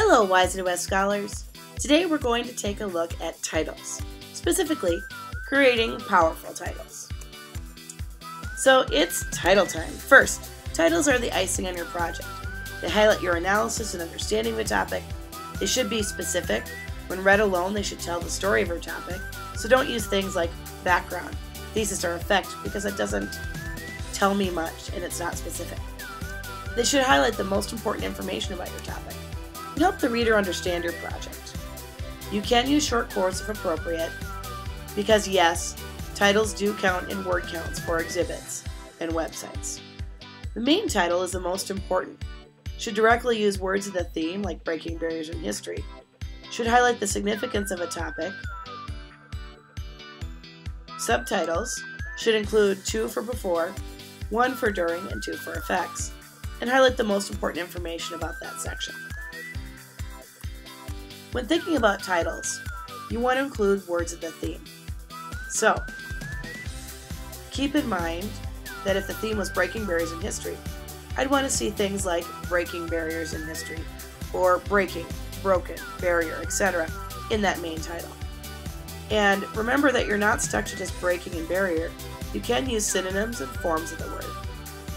Hello, Wise and West scholars. Today we're going to take a look at titles, specifically creating powerful titles. So it's title time. First, titles are the icing on your project. They highlight your analysis and understanding of a topic. They should be specific. When read alone, they should tell the story of your topic. So don't use things like background, thesis, or effect because it doesn't tell me much and it's not specific. They should highlight the most important information about your topic and help the reader understand your project. You can use short quotes if appropriate because yes, titles do count in word counts for exhibits and websites. The main title is the most important. Should directly use words of the theme like breaking barriers in history. Should highlight the significance of a topic. Subtitles should include 2 for before, 1 for during, and 2 for effects, and highlight the most important information about that section. When thinking about titles, you want to include words of the theme. So, keep in mind that if the theme was breaking barriers in history, I'd want to see things like breaking barriers in history, or breaking, broken, barrier, etc. in that main title. And remember that you're not stuck to just breaking and barrier. You can use synonyms and forms of the word.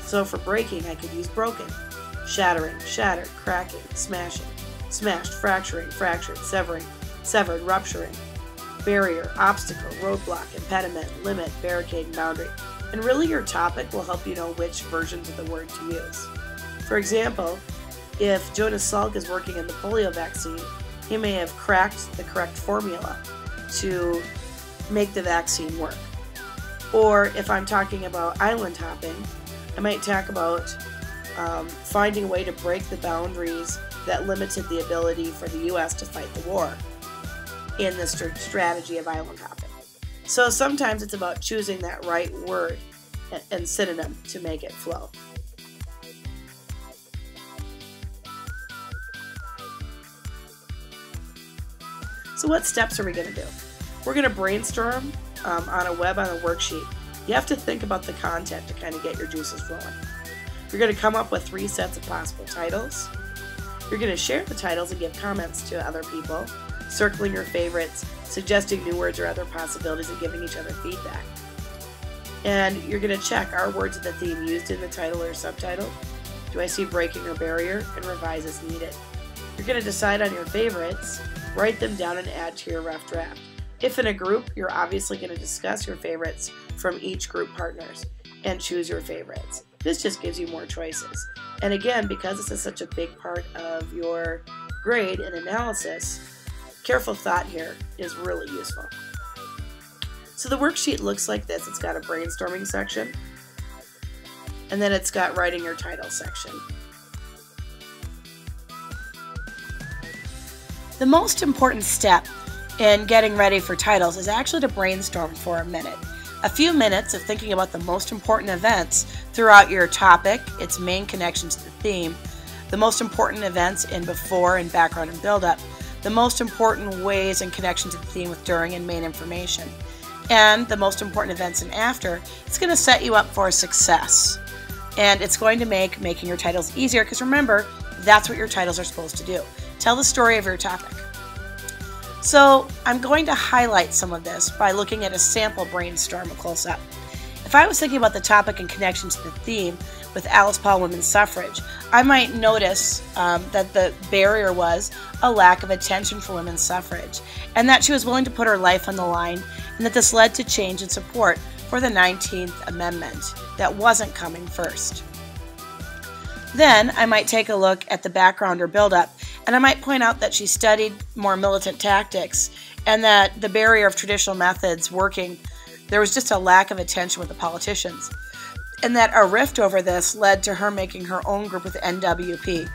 So for breaking, I could use broken, shattering, shattered, cracking, smashing, smashed, fracturing, fractured, severing, severed, rupturing, barrier, obstacle, roadblock, impediment, limit, barricade, and boundary. And really your topic will help you know which versions of the word to use. For example, if Jonas Salk is working on the polio vaccine, he may have cracked the correct formula to make the vaccine work. Or if I'm talking about island hopping, I might talk about finding a way to break the boundaries that limited the ability for the U.S. to fight the war in the strategy of island hopping. So sometimes it's about choosing that right word and synonym to make it flow. So what steps are we going to do? We're going to brainstorm on a worksheet. You have to think about the content to kind of get your juices flowing. You're going to come up with 3 sets of possible titles. You're going to share the titles and give comments to other people, circling your favorites, suggesting new words or other possibilities, and giving each other feedback. And you're going to check, are words of the theme used in the title or subtitle? Do I see breaking or barrier? And revise as needed. You're going to decide on your favorites, write them down, and add to your rough draft. If in a group, you're obviously going to discuss your favorites from each group partners and choose your favorites. This just gives you more choices. And again, because this is such a big part of your grade and analysis, careful thought here is really useful. So the worksheet looks like this. It's got a brainstorming section, and then it's got writing your title section. The most important step in getting ready for titles is actually to brainstorm for a minute. A few minutes of thinking about the most important events throughout your topic, its main connection to the theme, the most important events in before and background and build-up, the most important ways and connection to the theme with during and main information, and the most important events in after. It's going to set you up for success. And it's going to make making your titles easier because remember, that's what your titles are supposed to do. Tell the story of your topic. So I'm going to highlight some of this by looking at a sample brainstorm close up. If I was thinking about the topic in connection to the theme with Alice Paul women's suffrage, I might notice that the barrier was a lack of attention for women's suffrage, and that she was willing to put her life on the line, and that this led to change and support for the 19th Amendment that wasn't coming first. Then I might take a look at the background or build-up, and I might point out that she studied more militant tactics and that the barrier of traditional methods working, there was just a lack of attention with the politicians, and that a rift over this led to her making her own group with NWP.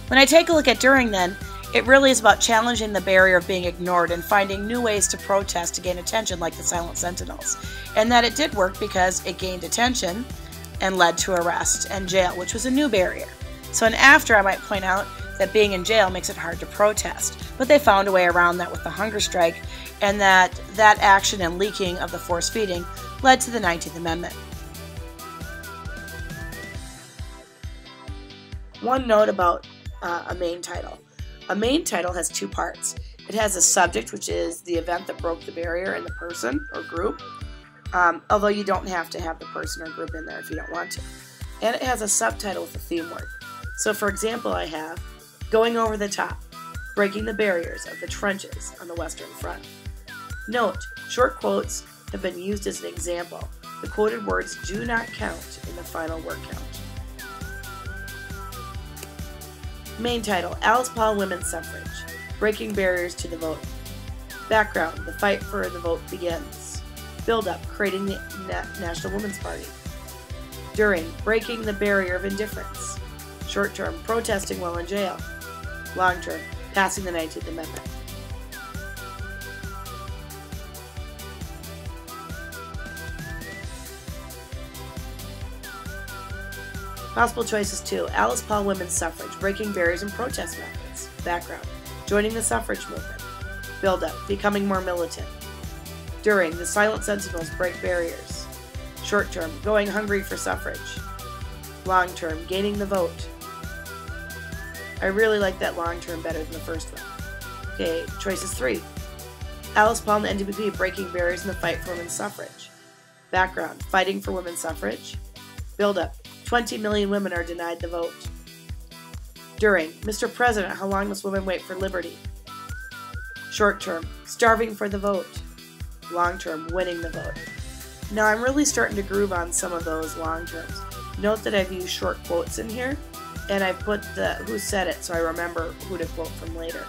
When I take a look at during then, it really is about challenging the barrier of being ignored and finding new ways to protest to gain attention like the Silent Sentinels, and that it did work because it gained attention and led to arrest and jail, which was a new barrier. So in after, I might point out that being in jail makes it hard to protest, but they found a way around that with the hunger strike, and that action and leaking of the force feeding led to the 19th Amendment. One note about a main title. A main title has two parts. It has a subject, which is the event that broke the barrier, and the person or group, although you don't have to have the person or group in there if you don't want to. And it has a subtitle with a theme word. So for example, I have Going Over the Top, Breaking the Barriers of the Trenches on the Western Front. Note, short quotes have been used as an example. The quoted words do not count in the final word count. Main title, Alice Paul Women's Suffrage, Breaking Barriers to the Vote. Background, the fight for the vote begins. Build-up, creating the National Women's Party. During, breaking the barrier of indifference. Short-term, protesting while in jail. Long-term, passing the 19th Amendment. Possible choices 2. Alice Paul Women's Suffrage, Breaking Barriers and Protest Methods. Background, joining the suffrage movement. Build-up, becoming more militant. During, the Silent Sentinels break barriers. Short-term, going hungry for suffrage. Long-term, gaining the vote. I really like that long-term better than the first one. Okay, choices 3. Alice Paul and the NWP breaking barriers in the fight for women's suffrage. Background, fighting for women's suffrage. Build-up, 20 million women are denied the vote. During, Mr. President, how long must women wait for liberty? Short-term, starving for the vote. Long-term, winning the vote. Now I'm really starting to groove on some of those long terms. Note that I've used short quotes in here, and I put the who said it so I remember who to quote from later.